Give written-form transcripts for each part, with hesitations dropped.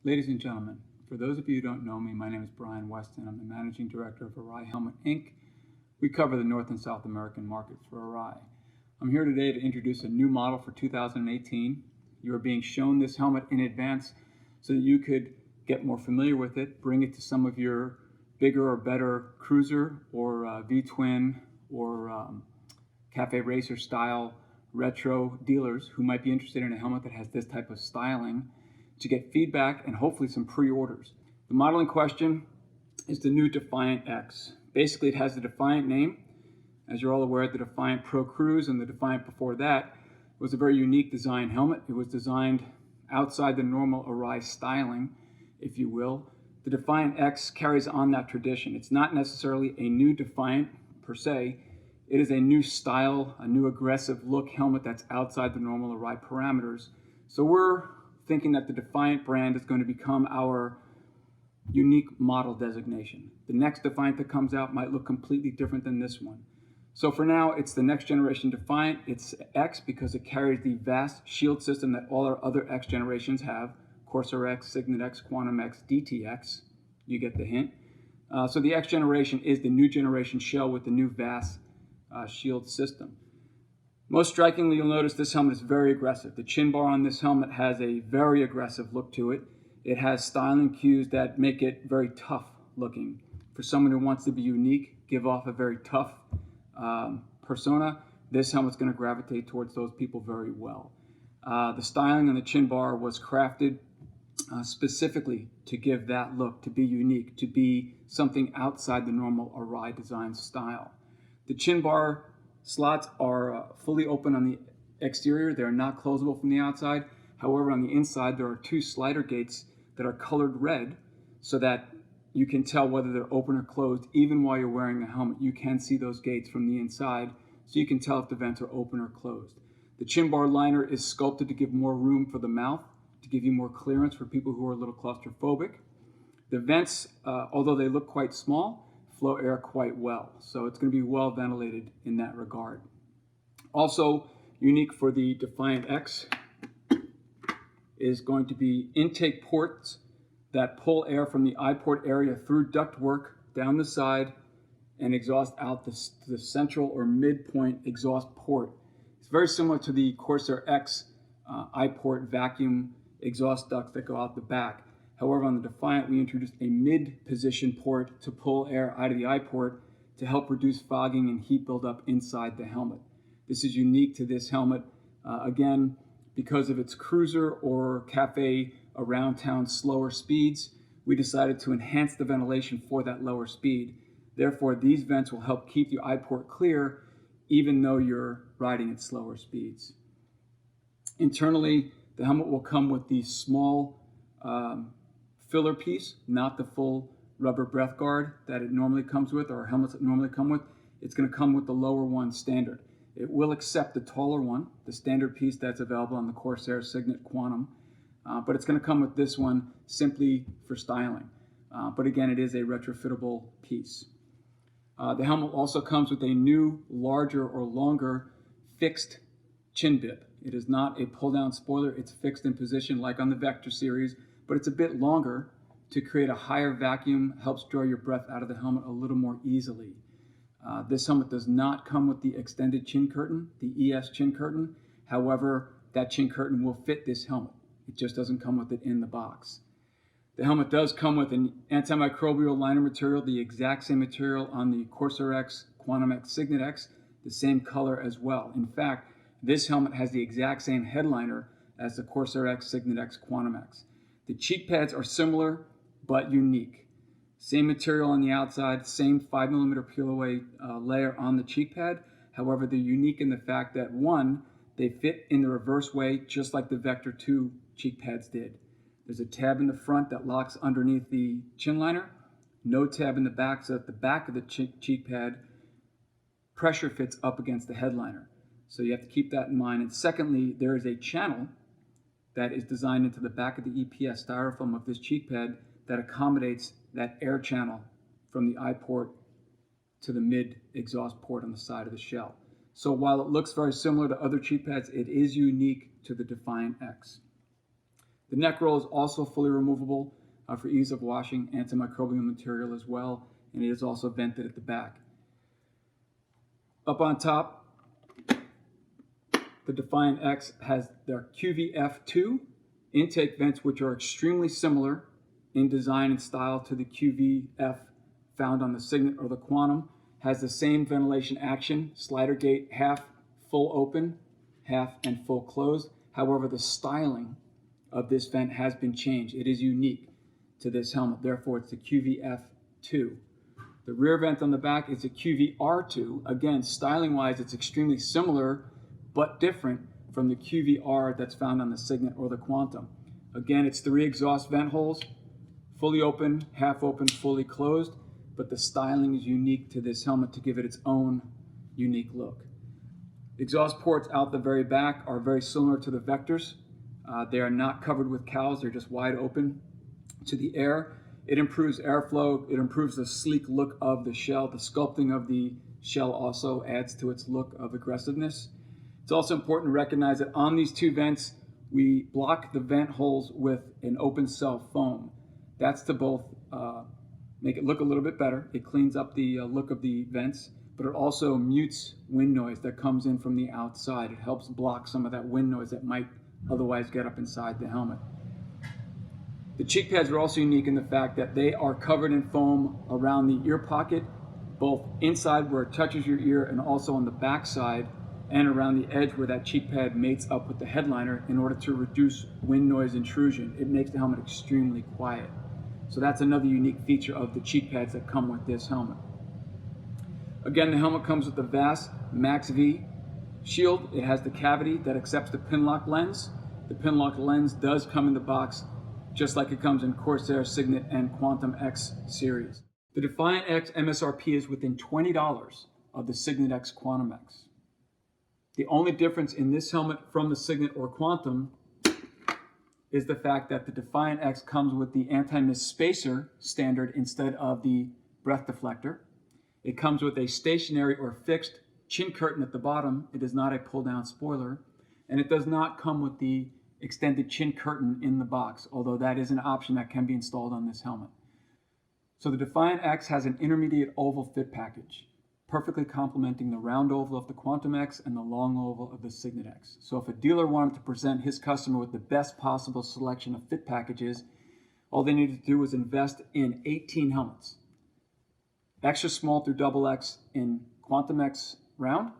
Ladies and gentlemen, for those of you who don't know me, my name is Brian Weston. I'm the Managing Director of Arai Helmet, Inc. We cover the North and South American markets for Arai. I'm here today to introduce a new model for 2018. You are being shown this helmet in advance so that you could get more familiar with it, bring it to some of your bigger or better cruiser or V-twin or cafe racer style retro dealers who might be interested in a helmet that has this type of styling, to get feedback and hopefully some pre-orders. The model in question is the new Defiant-X. Basically, it has the Defiant name. As you're all aware, the Defiant Pro Cruise and the Defiant before that was a very unique design helmet. It was designed outside the normal Arai styling, if you will. The Defiant-X carries on that tradition. It's not necessarily a new Defiant per se. It is a new style, a new aggressive look helmet that's outside the normal Arai parameters. So we're thinking that the Defiant brand is going to become our unique model designation. The next Defiant that comes out might look completely different than this one. So for now, it's the next generation Defiant. It's X because it carries the vast shield system that all our other X generations have. Corsair X, Signet X, Quantum X, DTX. You get the hint. So the X generation is the new generation shell with the new vast shield system. Most strikingly, you'll notice this helmet is very aggressive. The chin bar on this helmet has a very aggressive look to it. It has styling cues that make it very tough looking. For someone who wants to be unique, give off a very tough persona, this helmet's going to gravitate towards those people very well. The styling on the chin bar was crafted specifically to give that look, to be unique, to be something outside the normal Arai design style. The chin bar slots are fully open on the exterior. They're not closable from the outside. However, on the inside, there are two slider gates that are colored red so that you can tell whether they're open or closed. Even while you're wearing the helmet, you can see those gates from the inside, so you can tell if the vents are open or closed. The chin bar liner is sculpted to give more room for the mouth, to give you more clearance for people who are a little claustrophobic. The vents, although they look quite small, flow air quite well, so it's going to be well ventilated in that regard. Also unique for the Defiant-X is going to be intake ports that pull air from the eye port area through ductwork down the side and exhaust out the central or midpoint exhaust port. It's very similar to the Corsair X eye port vacuum exhaust ducts that go out the back. However, on the Defiant, we introduced a mid-position port to pull air out of the eye port to help reduce fogging and heat buildup inside the helmet. This is unique to this helmet, again, because of its cruiser or cafe around town slower speeds. We decided to enhance the ventilation for that lower speed. Therefore, these vents will help keep the eye port clear even though you're riding at slower speeds. Internally, the helmet will come with the small filler piece, not the full rubber breath guard that it normally comes with, or helmets that normally come with. It's going to come with the lower one standard. It will accept the taller one, the standard piece that's available on the Corsair Signet Quantum, but it's going to come with this one simply for styling. But again, it is a retrofittable piece. The helmet also comes with a new, larger or longer fixed chin bib. It is not a pull-down spoiler. It's fixed in position like on the Vector series, but it's a bit longer to create a higher vacuum, helps draw your breath out of the helmet a little more easily. This helmet does not come with the extended chin curtain, the ES chin curtain. However, that chin curtain will fit this helmet. It just doesn't come with it in the box. The helmet does come with an antimicrobial liner material, the exact same material on the Corsair X, Quantum X, Signet X, the same color as well. In fact, this helmet has the exact same headliner as the Corsair X, Signet X, Quantum X. The cheek pads are similar, but unique. Same material on the outside, same 5mm peel away layer on the cheek pad. However, they're unique in the fact that one, they fit in the reverse way, just like the Vector 2 cheek pads did. There's a tab in the front that locks underneath the chin liner, no tab in the back, so that the back of the cheek pad pressure fits up against the headliner. So you have to keep that in mind. And secondly, there is a channel that is designed into the back of the EPS styrofoam of this cheek pad that accommodates that air channel from the eye port to the mid exhaust port on the side of the shell. So while it looks very similar to other cheek pads, it is unique to the Defiant-X. The neck roll is also fully removable for ease of washing, antimicrobial material as well, and it is also vented at the back. Up on top, the Defiant-X has their QVF2 intake vents, which are extremely similar in design and style to the QVF found on the Signet or the Quantum. Has the same ventilation action, slider gate, half full open, half and full closed. However, the styling of this vent has been changed. It is unique to this helmet, therefore it's the QVF2. The rear vent on the back is a QVR2. Again, styling-wise, it's extremely similar, but different from the QVR that's found on the Signet or the Quantum. Again, it's 3 exhaust vent holes, fully open, half open, fully closed, but the styling is unique to this helmet to give it its own unique look. Exhaust ports out the very back are very similar to the Vectors. They are not covered with cowls, they're just wide open to the air. It improves airflow, it improves the sleek look of the shell. The sculpting of the shell also adds to its look of aggressiveness. It's also important to recognize that on these 2 vents, we block the vent holes with an open cell foam. That's to both make it look a little bit better. It cleans up the look of the vents, but it also mutes wind noise that comes in from the outside. It helps block some of that wind noise that might otherwise get up inside the helmet. The cheek pads are also unique in the fact that they are covered in foam around the ear pocket, both inside where it touches your ear and also on the back side and around the edge where that cheek pad mates up with the headliner in order to reduce wind noise intrusion. It makes the helmet extremely quiet. So that's another unique feature of the cheek pads that come with this helmet. Again, the helmet comes with the VAS Max V shield. It has the cavity that accepts the Pinlock lens. The Pinlock lens does come in the box just like it comes in Corsair, Signet, and Quantum X series. The Defiant-X MSRP is within $20 of the Signet X Quantum X. The only difference in this helmet from the Signet or Quantum is the fact that the Defiant-X comes with the anti-mist spacer standard instead of the breath deflector. It comes with a stationary or fixed chin curtain at the bottom. It is not a pull-down spoiler, and it does not come with the extended chin curtain in the box, although that is an option that can be installed on this helmet. So the Defiant-X has an intermediate oval fit package, perfectly complementing the round oval of the Quantum X and the long oval of the Signet X. So if a dealer wanted to present his customer with the best possible selection of fit packages, all they needed to do was invest in 18 helmets. Extra small through XX in Quantum X round,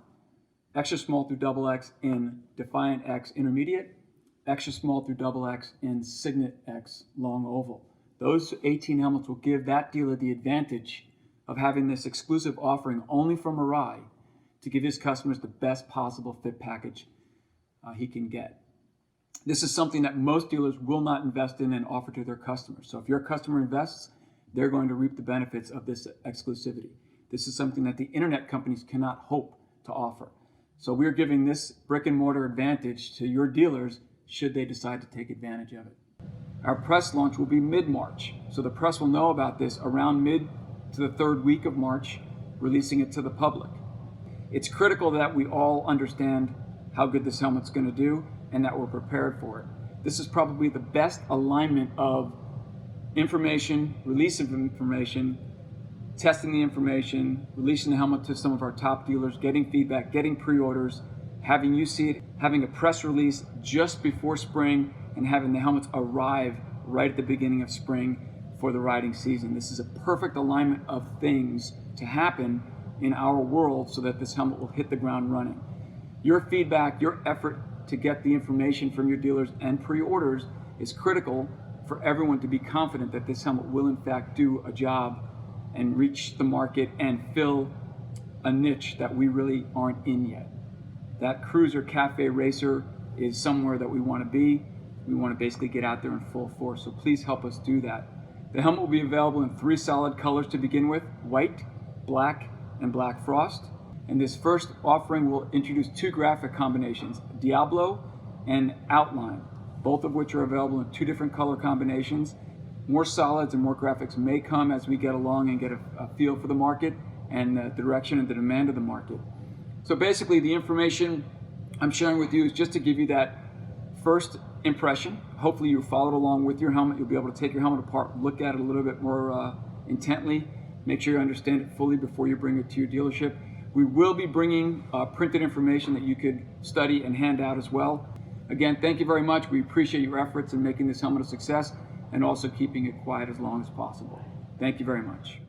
extra small through XX in Defiant-X intermediate, extra small through XX in Signet X long oval. Those 18 helmets will give that dealer the advantage of having this exclusive offering only from Arai to give his customers the best possible fit package he can get. This is something that most dealers will not invest in and offer to their customers. So if your customer invests, they're going to reap the benefits of this exclusivity. This is something that the internet companies cannot hope to offer. So we're giving this brick and mortar advantage to your dealers should they decide to take advantage of it. Our press launch will be mid-March, so the press will know about this around mid to the 3rd week of March, releasing it to the public. It's critical that we all understand how good this helmet's going to do and that we're prepared for it. This is probably the best alignment of information, release of information, testing the information, releasing the helmet to some of our top dealers, getting feedback, getting pre-orders, having you see it, having a press release just before spring, and having the helmets arrive right at the beginning of spring for the riding season. This is a perfect alignment of things to happen in our world so that this helmet will hit the ground running. Your feedback, your effort to get the information from your dealers and pre-orders is critical for everyone to be confident that this helmet will in fact do a job and reach the market and fill a niche that we really aren't in yet. That cruiser cafe racer is somewhere that we want to be. We want to basically get out there in full force, so please help us do that. The helmet will be available in 3 solid colors to begin with: white, black, and black frost. And this first offering will introduce 2 graphic combinations, Diablo and Outline, both of which are available in 2 different color combinations. More solids and more graphics may come as we get along and get a feel for the market and the direction and the demand of the market. So basically the information I'm sharing with you is just to give you that first impression. Hopefully you followed along with your helmet. You'll be able to take your helmet apart, look at it a little bit more intently, make sure you understand it fully before you bring it to your dealership. We will be bringing printed information that you could study and hand out as well. Again, thank you very much. We appreciate your efforts in making this helmet a success and also keeping it quiet as long as possible. Thank you very much.